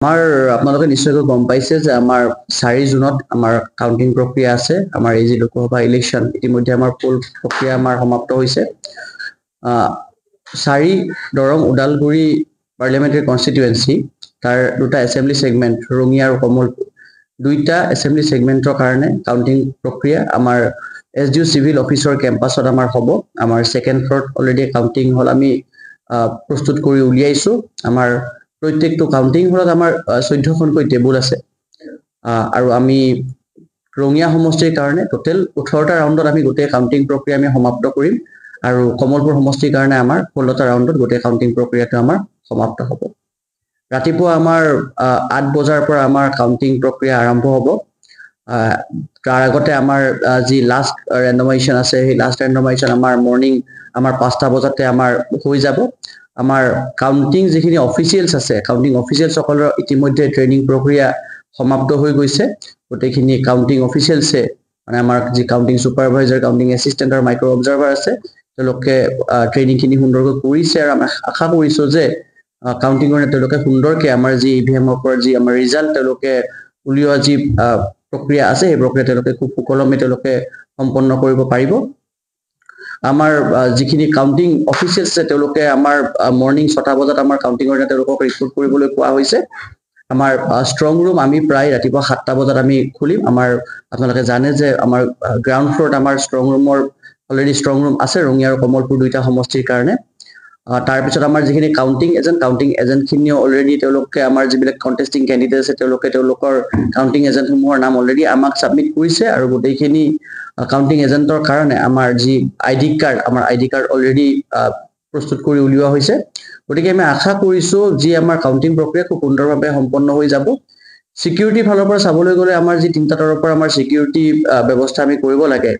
আমাৰ আপোনালোকে নিশ্চয়কৈ গম পাইছে যে আমাৰ 4 জুনত আমাৰ কাউন্টিং প্ৰক্ৰিয়া আছে। আমাৰ এই যি লোকসভা ইলেকশ্যন ইতিমধ্যে আমাৰ পোল প্ৰক্ৰিয়া আমাৰ সমাপ্ত হৈছে। 4 দৰং ওদালগুৰি পাৰ্লিয়ামেণ্টাৰী কনষ্টিটুৱেঞ্চি তাৰ দুটা এছেম্বলি ছেগমেণ্ট ৰঙিয়া আৰু কমলপুৰ দুইটা এছেম্বলি ছেগমেণ্টৰ কাৰণে কাউন্টিং প্ৰক্ৰিয়া আমাৰ SDO চিভিল অফিচৰ কেম্পাছত আমাৰ হ'ব। আমাৰ ছেকেণ্ড ফ্ল'ৰত অলৰেডি কাউন্টিং হল আমি প্ৰস্তুত কৰি উলিয়াইছো। আমাৰ প্ৰত্যেকটো কাউন্টিং হলত আমাৰ 14খনকৈ টেবুল আছে আৰু আমি ৰঙিয়া সমষ্টিৰ কাৰণে টোটেল 18টা ৰাউণ্ডত আমি গোটেই কাউন্টিং প্ৰক্ৰিয়া আমি সমাপ্ত কৰিম আৰু কমলপুৰ সমষ্টিৰ কাৰণে আমাৰ 16টা ৰাউণ্ডত গোটেই কাউন্টিং প্ৰক্ৰিয়াটো আমাৰ সমাপ্ত হ'ব। ৰাতিপুৱা আমাৰ 8 বজাৰ পৰা আমাৰ কাউন্টিং প্ৰক্ৰিয়া আৰম্ভ হ'ব। তাৰ আগতে আমাৰ যি লাষ্ট ৰেণ্ডমাইজেশ্যন আছে সেই লাষ্ট ৰেণ্ডমাইজেশ্যন আমাৰ মৰ্নিং আমাৰ 5টা বজাতে আমাৰ হৈ যাব। আমাৰ কাউন্টিং যিখিনি অফিচিয়েলছ আছে কাউন্টিং অফিচিয়েলছসকলৰ ইতিমধ্যে ট্ৰেইনিং প্ৰক্ৰিয়া সমাপ্ত হৈ গৈছে। গোটেইখিনি কাউন্টিং অফিচিয়েলছে মানে আমাৰ যি কাউন্টিং ছুপাৰভাইজাৰ কাউন্টিং এছিষ্টেণ্ট আৰু মাইক্ৰ' অবজাৰ্ভাৰ আছে তেওঁলোকে ট্ৰেইনিংখিনি সুন্দৰকৈ কৰিছে আৰু আমি আশা কৰিছোঁ যে কাউন্টিঙৰ তেওঁলোকে সুন্দৰকৈ আমাৰ যি ইভিএমৰ পৰা যি আমাৰ ৰিজাল্ট তেওঁলোকে উলিওৱা যি প্ৰক্ৰিয়া আছে সেই প্ৰক্ৰিয়া তেওঁলোকে খুব সুকলমে তেওঁলোকে সম্পন্ন কৰিব পাৰিব। আমাৰ যিখিনি কাউন্টিং অফিচিয়েলছ আছে তেওঁলোকে আমাৰ মৰ্নিং 6টা বজাত আমাৰ কাউন্টিঙৰ তেওঁলোকক ৰিপৰ্ট কৰিবলৈ কোৱা হৈছে। আমাৰ ষ্ট্ৰং ৰুম আমি প্ৰায় ৰাতিপুৱা 7টা বজাত আমি খুলিম। আমাৰ আপোনালোকে জানে যে আমাৰ গ্ৰাউণ্ড ফ্ল'ৰত আমাৰ ষ্ট্ৰং ৰুমৰ অলৰেডি ষ্ট্ৰং ৰুম আছে ৰঙিয়া আৰু কমলপুৰ দুইটা সমষ্টিৰ কাৰণে। তাৰপিছত আমাৰ যিখিনি কাউন্টিং এজেণ্টখিনিও অলৰেডি তেওঁলোকে আমাৰ যিবিলাক কণ্টেষ্টিং কেণ্ডিডেট আছে তেওঁলোকে তেওঁলোকৰ কাউন্টিং এজেণ্টসমূহৰ নাম অলৰেডি আমাক ছাবমিট কৰিছে আৰু গোটেইখিনি কাউন্টিং এজেণ্টৰ কাৰণে আমাৰ যি আইডি কাৰ্ড অলৰেডি প্ৰস্তুত কৰি উলিওৱা হৈছে। গতিকে আমি আশা কৰিছোঁ যি আমাৰ কাউন্টিং প্ৰক্ৰিয়া খুব সুন্দৰভাৱে সম্পন্ন হৈ যাব। ছিকিউৰিটিৰ ফালৰ পৰা চাবলৈ গ'লে আমাৰ যি 3টা তৰফৰ পৰা আমাৰ ছিকিউৰিটি ব্যৱস্থা আমি কৰিব লাগে।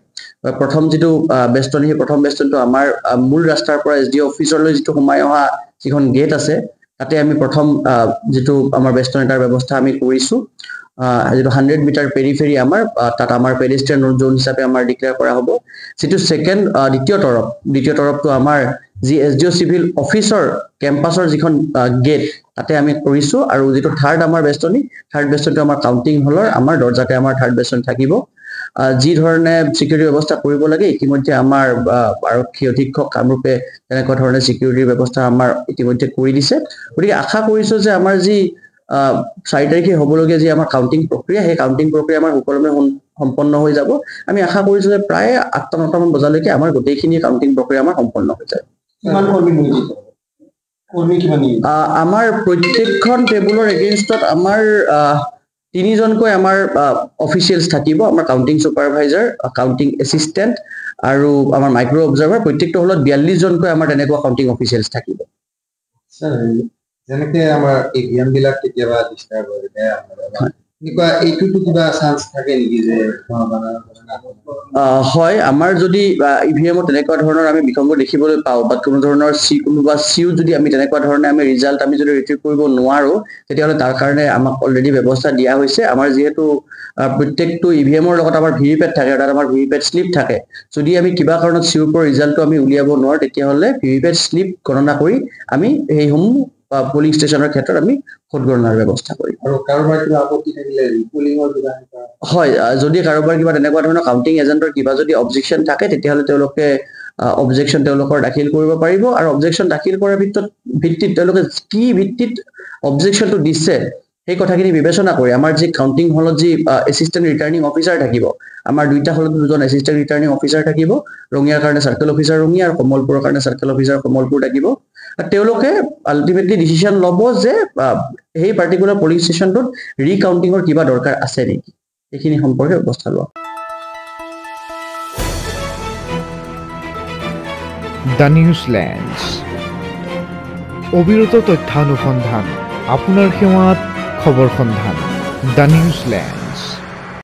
প্ৰথম যিটো বেষ্টনী সেই প্ৰথম বেষ্টনীটো আমাৰ মূল ৰাস্তাৰ পৰা SDO অফিচলৈ যিটো সোমাই অহা যিখন গেট আছে তাতে আমি প্ৰথম যিটো আমাৰ বেষ্টনী তাৰ ব্যৱস্থা আমি কৰিছোঁ। যিটো 100 মিটাৰ পেৰিফেৰী আমাৰ তাত আমাৰ পেডিষ্ট্ৰিয়ান জোন হিচাপে আমাৰ ডিক্লেয়াৰ কৰা হ'ব। যিটো দ্বিতীয় তৰফটো আমাৰ যি SDO চিভিল অফিচৰ কেম্পাছৰ যিখন গেট তাতে আমি কৰিছোঁ আৰু যিটো থাৰ্ড বেষ্টনীটো আমাৰ কাউন্টিং হলৰ আমাৰ দৰ্জাতে আমাৰ থাৰ্ড বেষ্টনী থাকিব। যি ধৰণে ছিকিউৰিটি ব্যৱস্থা কৰিব লাগে ইতিমধ্যে আমাৰ আৰক্ষী অধীক্ষক কামৰূপে তেনেকুৱা ধৰণে ছিকিউৰিটিৰ ব্যৱস্থা আমাৰ ইতিমধ্যে কৰি দিছে। গতিকে আশা কৰিছোঁ যে আমাৰ যি 4 তাৰিখে হ'বলগীয়া যি আমাৰ কাউন্টিং প্ৰক্ৰিয়া সেই কাউন্টিং প্ৰক্ৰিয়া আমাৰ সুকলমে সম্পন্ন হৈ যাব। আমি আশা কৰিছোঁ যে প্ৰায় 8টা-9টামান বজালৈকে আমাৰ গোটেইখিনি কাউন্টিং প্ৰক্ৰিয়া আমাৰ সম্পন্ন হৈ যায়। আমাৰ প্ৰত্যেকখন টেবুলৰ এগেইনষ্টত আমাৰ 3জনকৈ আমাৰ অফিচিয়েলছ থাকিব। আমাৰ কাউন্টিং ছুপাৰভাইজাৰ কাউন্টিং এছিষ্টেণ্ট আৰু আমাৰ মাইক্ৰ' অবজাৰ্ভাৰ প্ৰত্যেকটো হলত 42জনকৈ আমাৰ তেনেকুৱা কাউন্টিং অফিচিয়েলছ থাকিব। যেনেকে আমাৰ ইভিএম বিলাক কেতিয়াবা ডিষ্টাৰ্ব হৈ যায় এনেকুৱা এইটোতো কিবা চান্স থাকে নেকি যে হয় আমাৰ যদি ইভিএমত তেনেকুৱা ধৰণৰ আমি বিসংগ দেখিবলৈ পাওঁ বা কোনো ধৰণৰ কোনোবা চিউ যদি আমি তেনেকুৱা ধৰণে আমি ৰিজাল্ট আমি যদি ৰিট্ৰিভ কৰিব নোৱাৰোঁ তেতিয়াহ'লে তাৰ কাৰণে আমাক অলৰেডি ব্যৱস্থা দিয়া হৈছে। আমাৰ যিহেতু প্ৰত্যেকটো ইভিএমৰ লগত আমাৰ ভিভিপেট থাকে আৰু তাত আমাৰ ভিভিপেট শ্লিপ থাকে। যদি আমি কিবা কাৰণত চিউৰ পৰা ৰিজাল্টটো আমি উলিয়াব নোৱাৰোঁ তেতিয়াহ'লে ভিভিপেট শ্লিপ গণনা কৰি আমি সেইসমূহ পলিং ষ্টেচনৰ ক্ষেত্ৰত আমি ভোট গণনাৰ ব্যৱস্থা কৰিম। আৰু কাৰোবাৰ কিবা আপত্তি থাকিলে পলিঙৰ কিবা হয় যদি কাৰোবাৰ কিবা তেনেকুৱা ধৰণৰ কাউন্টিং এজেণ্টৰ কিবা যদি অবজেকশ্যন থাকে তেতিয়াহ'লে তেওঁলোকে অবজেকশ্যন তেওঁলোকৰ দাখিল কৰিব পাৰিব আৰু অবজেকশ্যন দাখিল কৰাৰ ভিত্তিত তেওঁলোকে কি ভিত্তিত অবজেকশ্যনটো দিছে সেই কথাখিনি বিবেচনা কৰি আমাৰ যি কাউন্টিং হলত যি এছিষ্টেণ্ট ৰিটাৰ্ণিং অফিচাৰ থাকিব আমাৰ দুইটা হলত 2জন এছিষ্টেণ্ট ৰিটাৰ্ণিং অফিচাৰ থাকিব। ৰঙিয়াৰ কাৰণে চাৰ্কেল অফিচাৰ ৰঙিয়া আৰু কমলপুৰৰ কাৰণে চাৰ্কেল অফিচাৰ কমলপুৰ থাকিব। তেওঁলোকে আল্টিমেটলি ডিচিশ্যন ল'ব যে সেই পাৰ্টিকুলাৰ পলিং ষ্টেচনটোত ৰিকাউণ্টিঙৰ কিবা দৰকাৰ আছে নেকি এইখিনি সম্পৰ্কে ব্যৱস্থা লোৱা। দ্য নিউজলেণ্ডছ অবিৰত তথ্যানুসন্ধান আপোনাৰ সেৱাত খবৰ সন্ধান দ্য নিউজলেণ্ড।